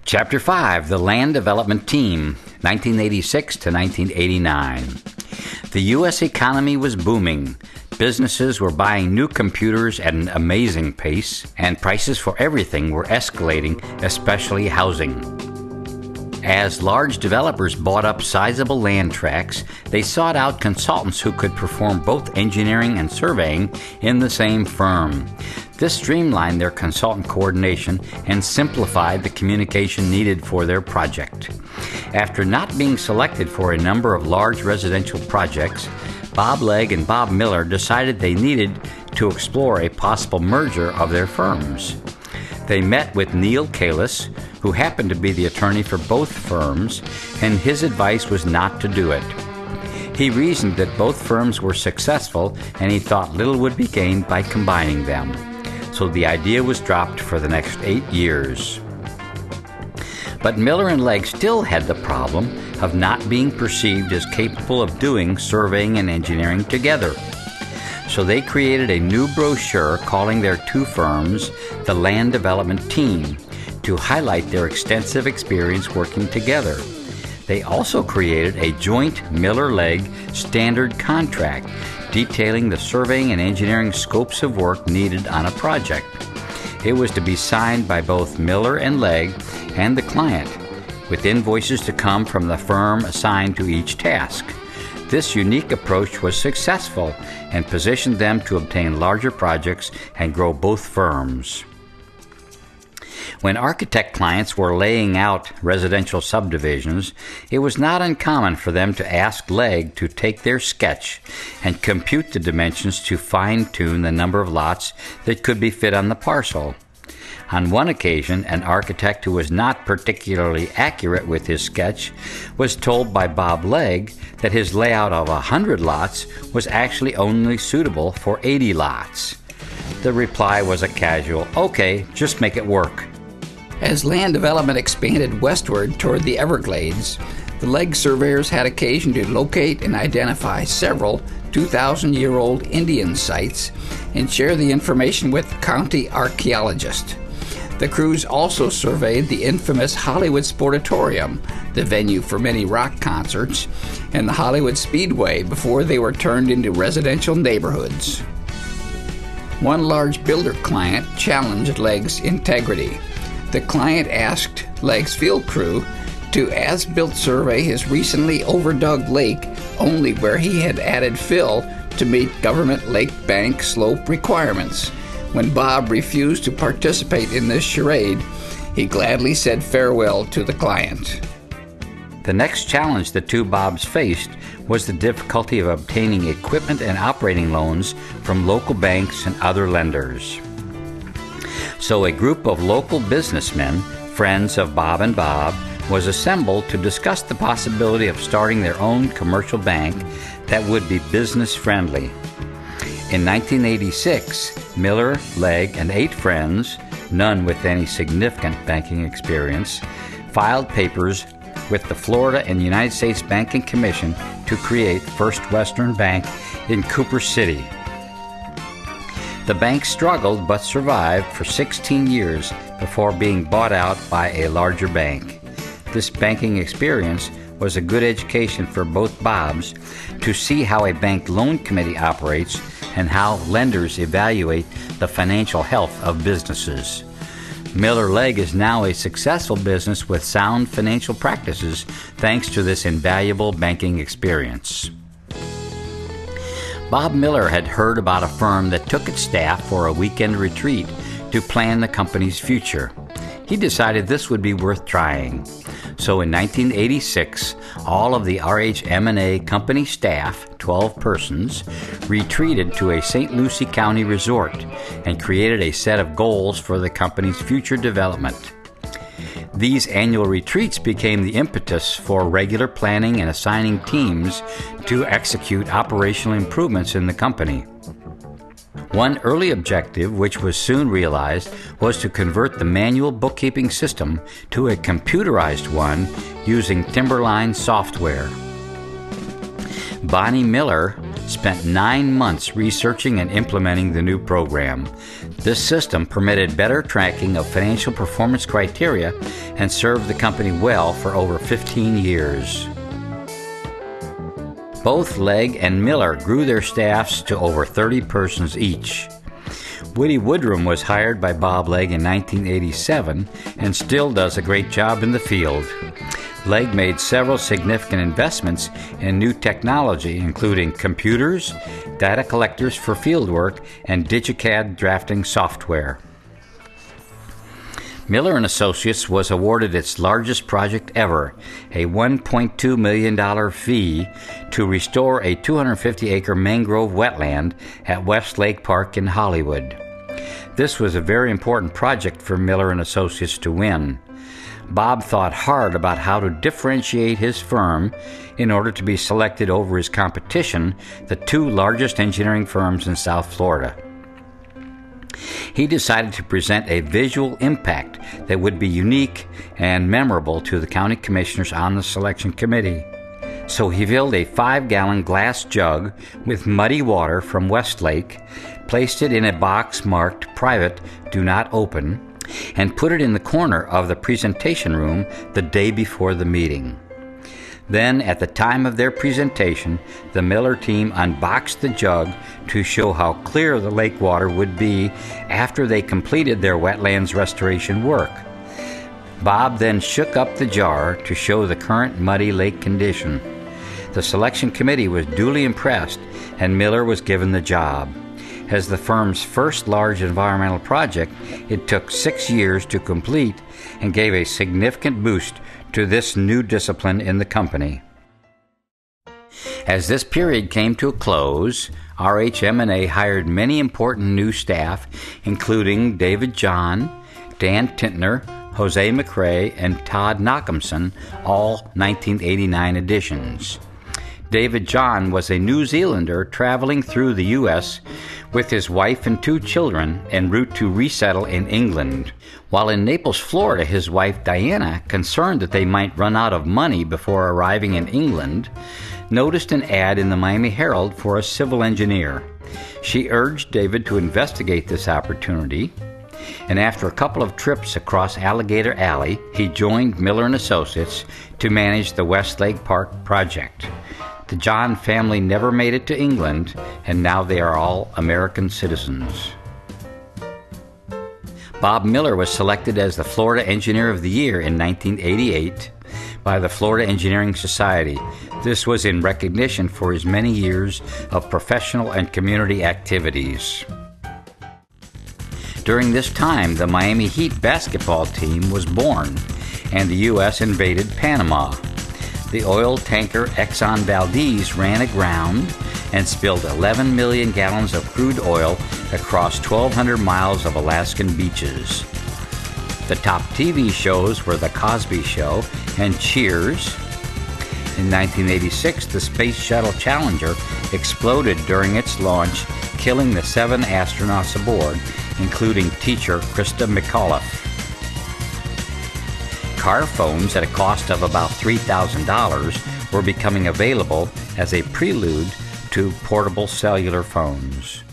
Chapter 5, The Land Development Team, 1986 to 1989. The U.S. economy was booming. Businesses were buying new computers at an amazing pace, and prices for everything were escalating, especially housing. As large developers bought up sizable land tracts, they sought out consultants who could perform both engineering and surveying in the same firm. This streamlined their consultant coordination and simplified the communication needed for their project. After not being selected for a number of large residential projects, Bob Legg and Bob Miller decided they needed to explore a possible merger of their firms. They met with Neil Kalis, who happened to be the attorney for both firms, and his advice was not to do it. He reasoned that both firms were successful and he thought little would be gained by combining them. So the idea was dropped for the next 8 years. But Miller and Legg still had the problem of not being perceived as capable of doing surveying and engineering together. So they created a new brochure calling their two firms the Land Development Team to highlight their extensive experience working together. They also created a joint Miller Legg standard contract detailing the surveying and engineering scopes of work needed on a project. It was to be signed by both Miller and Legg and the client, with invoices to come from the firm assigned to each task. This unique approach was successful and positioned them to obtain larger projects and grow both firms. When architect clients were laying out residential subdivisions, it was not uncommon for them to ask Legg to take their sketch and compute the dimensions to fine-tune the number of lots that could be fit on the parcel. On one occasion, an architect who was not particularly accurate with his sketch was told by Bob Legg that his layout of 100 lots was actually only suitable for 80 lots. The reply was a casual, "Okay, just make it work." As land development expanded westward toward the Everglades, the Legg surveyors had occasion to locate and identify several 2,000-year-old Indian sites and share the information with county archaeologists. The crews also surveyed the infamous Hollywood Sportatorium, the venue for many rock concerts, and the Hollywood Speedway before they were turned into residential neighborhoods. One large builder client challenged Legg's integrity. The client asked Legg's field crew to as-built survey his recently overdug lake only where he had added fill to meet government lake bank slope requirements. When Bob refused to participate in this charade, he gladly said farewell to the client. The next challenge the two Bobs faced was the difficulty of obtaining equipment and operating loans from local banks and other lenders. So a group of local businessmen, friends of Bob and Bob, was assembled to discuss the possibility of starting their own commercial bank that would be business-friendly. In 1986, Miller, Legg, and 8 friends, none with any significant banking experience, filed papers with the Florida and United States Banking Commission to create First Western Bank in Cooper City. The bank struggled but survived for 16 years before being bought out by a larger bank. This banking experience was a good education for both Bobs to see how a bank loan committee operates and how lenders evaluate the financial health of businesses. Miller Legg is now a successful business with sound financial practices thanks to this invaluable banking experience. Bob Miller had heard about a firm that took its staff for a weekend retreat to plan the company's future. He decided this would be worth trying. So in 1986, all of the RH M&A company staff, 12 persons, retreated to a St. Lucie County resort and created a set of goals for the company's future development. These annual retreats became the impetus for regular planning and assigning teams to execute operational improvements in the company. One early objective, which was soon realized, was to convert the manual bookkeeping system to a computerized one using Timberline software. Bonnie Miller, spent 9 months researching and implementing the new program. This system permitted better tracking of financial performance criteria and served the company well for over 15 years. Both Legg and Miller grew their staffs to over 30 persons each. Woody Woodrum was hired by Bob Legg in 1987 and still does a great job in the field. Legg made several significant investments in new technology, including computers, data collectors for fieldwork, and DigiCAD drafting software. Miller & Associates was awarded its largest project ever, a $1.2 million fee to restore a 250-acre mangrove wetland at West Lake Park in Hollywood. This was a very important project for Miller & Associates to win. Bob thought hard about how to differentiate his firm in order to be selected over his competition, the two largest engineering firms in South Florida. He decided to present a visual impact that would be unique and memorable to the county commissioners on the selection committee. So he filled a 5-gallon glass jug with muddy water from Westlake, placed it in a box marked "Private, Do Not Open," and put it in the corner of the presentation room the day before the meeting. Then, at the time of their presentation, the Miller team unboxed the jug to show how clear the lake water would be after they completed their wetlands restoration work. Bob then shook up the jar to show the current muddy lake condition. The selection committee was duly impressed, and Miller was given the job. As the firm's first large environmental project, it took 6 years to complete and gave a significant boost to this new discipline in the company. As this period came to a close, RHM&A hired many important new staff, including David John, Dan Tintner, Jose McRae, and Todd Knockhamson, all 1989 additions. David John was a New Zealander traveling through the U.S. with his wife and 2 children en route to resettle in England. While in Naples, Florida, his wife Diana, concerned that they might run out of money before arriving in England, noticed an ad in the Miami Herald for a civil engineer. She urged David to investigate this opportunity, and after a couple of trips across Alligator Alley, he joined Miller & Associates to manage the Westlake Park project. The John family never made it to England, and now they are all American citizens. Bob Miller was selected as the Florida Engineer of the Year in 1988 by the Florida Engineering Society. This was in recognition for his many years of professional and community activities. During this time, the Miami Heat basketball team was born, and the U.S. invaded Panama. The oil tanker Exxon Valdez ran aground and spilled 11 million gallons of crude oil across 1,200 miles of Alaskan beaches. The top TV shows were The Cosby Show and Cheers. In 1986, the Space Shuttle Challenger exploded during its launch, killing the 7 astronauts aboard, including teacher Krista McAuliffe. Car phones at a cost of about $3,000 were becoming available as a prelude to portable cellular phones.